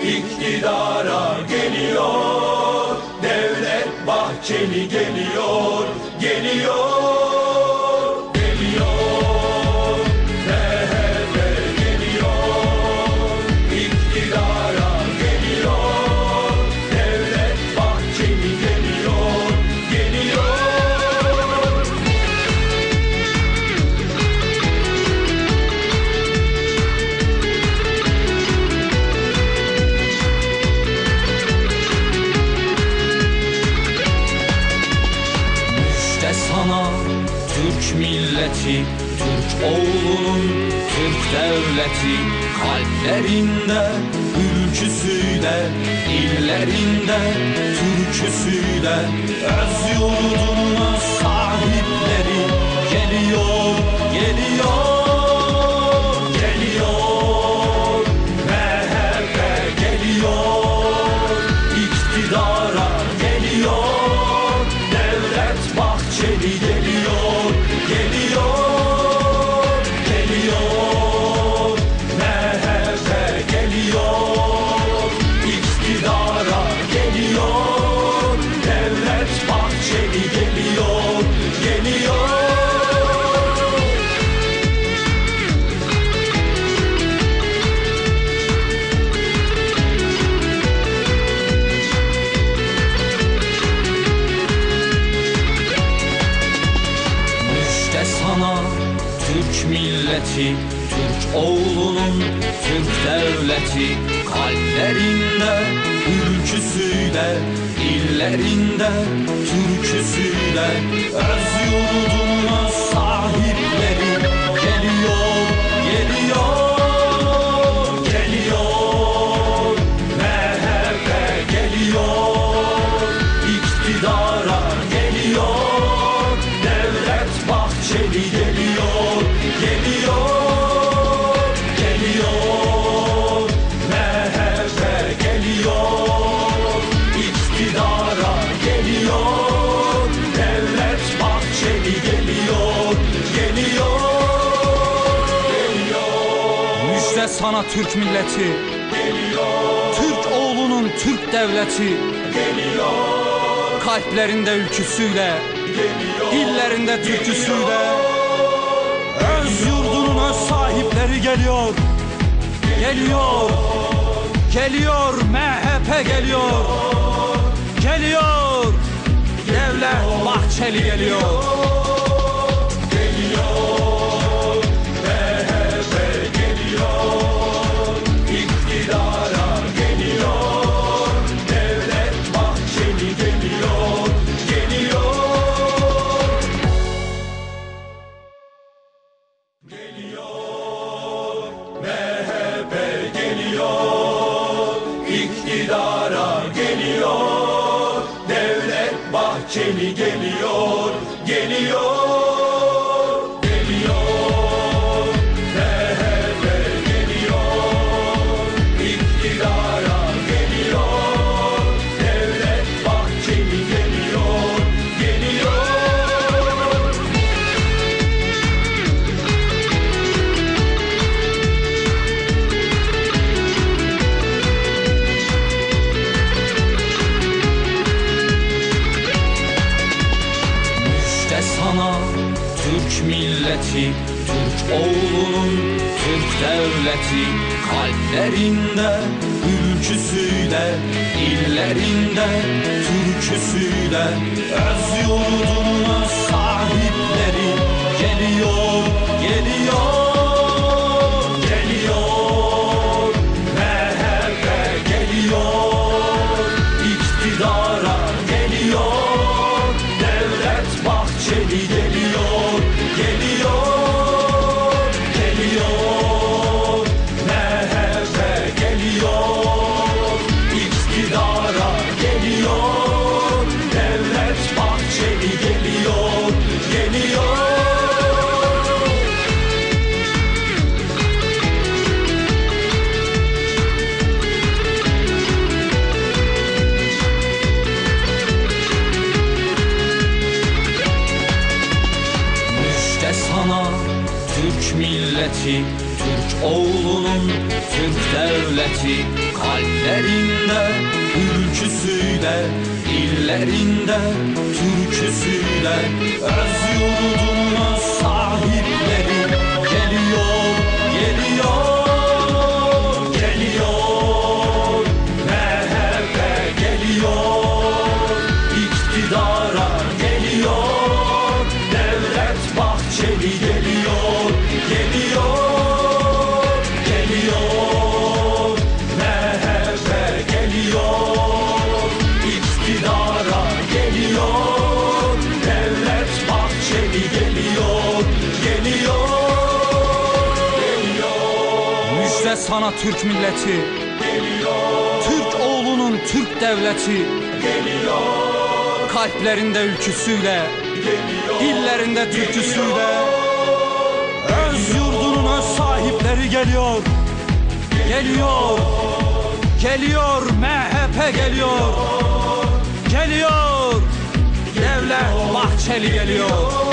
İktidara geliyor, Devlet Bahçeli geliyor, geliyor, geliyor. MHP geliyor, iktidara geliyor, Devlet Bahçeli geliyor, geliyor. Sana Türk milleti, Türk oğlunun Türk devleti, kalplerinde ülküsüyle, illerinde türküsüyle, öz yurdunun sahipleri geliyor, geliyor, geliyor. MHP geliyor, iktidara geliyor, Devlet Bahçeli geliyor, geliyor, geliyor. MHP geliyor, iktidara geliyor, Devlet Bahçeli geliyor, geliyor. Sana Türk milleti, Türk oğlunun Türk devleti, kalplerinde ülküsüyle, illerinde türküsüyle, öz yurdunun sahipleri geliyor, geliyor, geliyor. MHP geliyor, iktidara geliyor, Devlet Bahçeli geliyor, geliyor, geliyor. MHP geliyor, iktidara geliyor, Devlet Bahçeli geliyor, geliyor, geliyor. Müjde sana Türk milleti, Geliyor, Türk oğlunun Türk devleti, geliyor, kalplerinde ülküsüyle, geliyor, illerinde türküsüyle, öz yurdunun öz sahipleri geliyor, geliyor, geliyor. MHP geliyor, geliyor, Devlet Bahçeli geliyor. geliyor. MHP geliyor, iktidara geliyor, Devlet Bahçeli geliyor, geliyor, geliyor. MHP geliyor, iktidara geliyor, Devlet Bahçeli geliyor, geliyor, geliyor. MHP geliyor, iktidara geliyor, Devlet Bahçeli geliyor, geliyor. İşte sana Türk milleti, Türk oğlunun Türk devleti, kalplerinde ülküsüyle, illerinde türküsüyle, öz yurdunun sahipleri geliyor, geliyor, geliyor. MHP geliyor, iktidara geliyor, Devlet Bahçeli geliyor, geliyor, geliyor. MHP geliyor, iktidara geliyor, Devlet Bahçeli geliyor, geliyor. Müjde sana Türk milleti, Türk oğlunun Türk devleti kalplerinde ülküsüyle, illerinde türküsüyle öz yurdunun sahipleri geliyor, geliyor, geliyor. MHP geliyor, iktidara geliyor. Devlet Bahçeli geliyor, geliyor, geliyor. MHP geliyor, iktidara geliyor. Devlet Bahçeli geliyor, geliyor, geliyor. Müjde sana Türk milleti, geliyor. Türk oğlunun Türk devleti geliyor. Kalplerinde ülküsüyle, geliyor. İllerinde türküsüyle, öz yurdunun öz sahipleri geliyor. Geliyor, geliyor, MHP geliyor. Geliyor, Devlet Bahçeli geliyor.